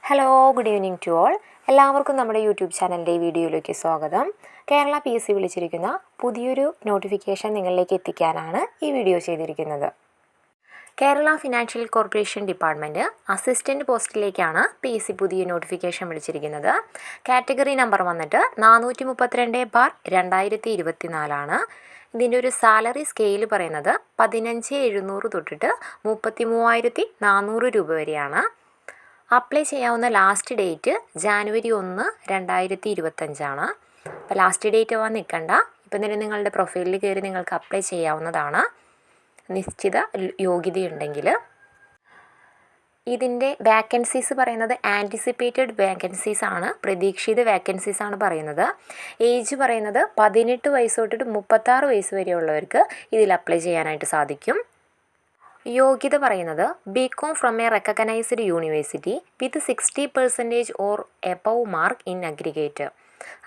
Hello, good evening to all. എല്ലാവർക്കും നമ്മുടെ YouTube ചാനലിൻ്റെ വീഡിയോയിലേക്ക് സ്വാഗതം. കേരള PSC വിളിച്ചിരിക്കുന്ന പുതിയൊരു നോട്ടിഫിക്കേഷൻ നിങ്ങളിലേക്ക് എത്തിക്കാനാണ് ഈ വീഡിയോ ചെയ്തിരിക്കുന്നത്. Kerala financial corporation department assistant പോസ്റ്റിലേക്കാണ് PSC പുതിയ നോട്ടിഫിക്കേഷൻ വിളിച്ചിരിക്കുന്നത്. കാറ്റഗറി നമ്പർ വന്നിട്ട് 432/2024. ഇതിൻ്റെ ഒരു സാലറി സ്കെയിൽ പറയുന്നത് 15,700 തൊട്ടിട്ട് 33,400 രൂപ വരെയാണ്. അപ്ലൈ ചെയ്യാവുന്ന ലാസ്റ്റ് ഡേറ്റ് January 1, 2025. അപ്പോൾ ലാസ്റ്റ് ഡേറ്റ് ആവാൻ നിൽക്കണ്ട. ഇപ്പം തന്നെ നിങ്ങളുടെ പ്രൊഫൈലിൽ കയറി നിങ്ങൾക്ക് അപ്ലൈ ചെയ്യാവുന്നതാണ്, നിശ്ചിത യോഗ്യതയുണ്ടെങ്കിൽ. ഇതിൻ്റെ വാക്കൻസീസ് പറയുന്നത് ആൻറ്റിസിപ്പേറ്റഡ് വാക്കൻസീസ് ആണ്, പ്രതീക്ഷിത വാക്കൻസീസ് ആണ് പറയുന്നത്. ഏജ് പറയുന്നത് 18 വയസ്സ് തൊട്ടിട്ട് 36 വയസ്സ് വരെയുള്ളവർക്ക് ഇതിൽ അപ്ലൈ ചെയ്യാനായിട്ട് സാധിക്കും. യോഗ്യത പറയുന്നത് BCom from A recognised university with 60% or above mark in aggregate.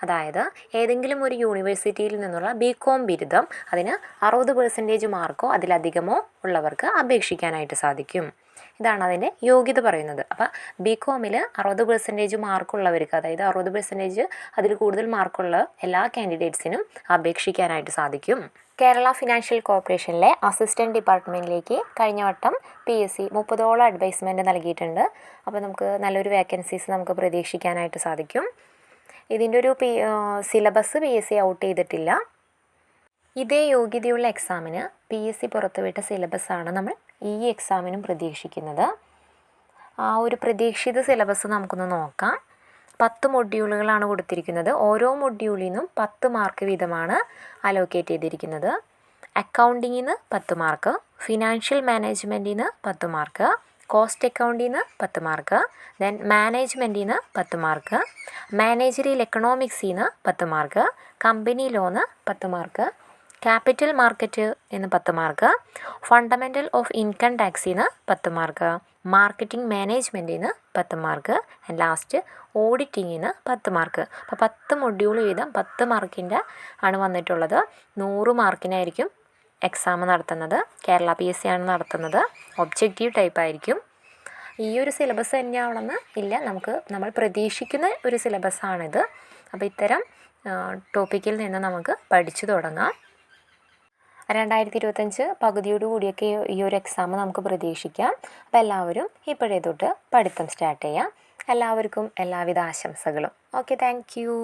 അതായത് ഏതെങ്കിലും ഒരു യൂണിവേഴ്സിറ്റിയിൽ നിന്നുള്ള BCom ബിരുദം, അതിന് 60% മാർക്കോ അതിലധികമോ ഉള്ളവർക്ക് അപേക്ഷിക്കാനായിട്ട് സാധിക്കും. ഇതാണ് അതിൻ്റെ യോഗ്യത പറയുന്നത്. അപ്പോൾ BComൽ 60% മാർക്കുള്ളവർക്ക്, അതായത് 60% അതിൽ കൂടുതൽ മാർക്കുള്ള എല്ലാ കാൻഡിഡേറ്റ്സിനും അപേക്ഷിക്കാനായിട്ട് സാധിക്കും. കേരള ഫിനാൻഷ്യൽ കോർപ്പറേഷനിലെ അസിസ്റ്റൻറ്റ് ഡിപ്പാർട്ട്മെൻറ്റിലേക്ക് കഴിഞ്ഞ വട്ടം PSC 30ഓളം അഡ്വൈസ്മെൻറ്റ് നൽകിയിട്ടുണ്ട്. അപ്പോൾ നമുക്ക് നല്ലൊരു വേക്കൻസീസ് നമുക്ക് പ്രതീക്ഷിക്കാനായിട്ട് സാധിക്കും. ഇതിൻ്റെ ഒരു സിലബസ് PSC ഔട്ട് ചെയ്തിട്ടില്ല. ഇതേ യോഗ്യതയുള്ള എക്സാമിന് PSC പുറത്തുവിട്ട സിലബസാണ് നമ്മൾ ഈ എക്സാമിനും പ്രതീക്ഷിക്കുന്നത്. ആ ഒരു പ്രതീക്ഷിത സിലബസ് നമുക്കൊന്ന് നോക്കാം. 10 മൊഡ്യൂളുകളാണ് കൊടുത്തിരിക്കുന്നത്. ഓരോ മൊഡ്യൂളിൽ നിന്നും 10 മാർക്ക് വീതമാണ് അലോക്കേറ്റ് ചെയ്തിരിക്കുന്നത്. അക്കൗണ്ടിങ്ങിൽ നിന്ന് 10 മാർക്ക്, ഫിനാൻഷ്യൽ മാനേജ്മെൻറ്റിൽ നിന്ന് 10 മാർക്ക്, കോസ്റ്റ് അക്കൗണ്ടിൽ നിന്ന് 10 മാർക്ക്, ദെൻ മാനേജ്മെൻറ്റിൽ നിന്ന് 10 മാർക്ക്, മാനേജറിയൽ എക്കണോമിക്സിൽ നിന്ന് 10 മാർക്ക്, കമ്പനി ലോന്ന് 10 മാർക്ക്, ക്യാപിറ്റൽ മാർക്കറ്റ് എന്ന് 10 മാർക്ക്, ഫണ്ടമെൻ്റൽ ഓഫ് ഇൻകം ടാക്സിൽ നിന്ന് 10 മാർക്ക്, മാർക്കറ്റിംഗ് മാനേജ്മെൻറ്റിൽ നിന്ന് 10 മാർക്ക്, ആൻഡ് ലാസ്റ്റ് ഓഡിറ്റിങ്ങിൽ നിന്ന് 10 മാർക്ക്. അപ്പോൾ 10 മൊഡ്യൂൾ വീതം 10 മാർക്കിൻ്റെ ആണ് വന്നിട്ടുള്ളത്. 100 മാർക്കിനായിരിക്കും എക്സാം നടത്തുന്നത്. കേരള PSC ആണ് നടത്തുന്നത്. ഒബ്ജക്റ്റീവ് ടൈപ്പ് ആയിരിക്കും. ഈ ഒരു സിലബസ് തന്നെയാവണമെന്ന് ഇല്ല, നമ്മൾ പ്രതീക്ഷിക്കുന്ന ഒരു സിലബസാണിത്. അപ്പോൾ ഇത്തരം ടോപ്പിക്കിൽ നിന്ന് നമുക്ക് പഠിച്ചു തുടങ്ങാം. 2025 പകുതിയോടുകൂടിയൊക്കെ ഈ ഒരു എക്സാം നമുക്ക് പ്രതീക്ഷിക്കാം. അപ്പോൾ എല്ലാവരും ഇപ്പോഴേ തൊട്ട് പഠിത്തം സ്റ്റാർട്ട് ചെയ്യാം. എല്ലാവർക്കും എല്ലാവിധ ആശംസകളും. Okay, thank you.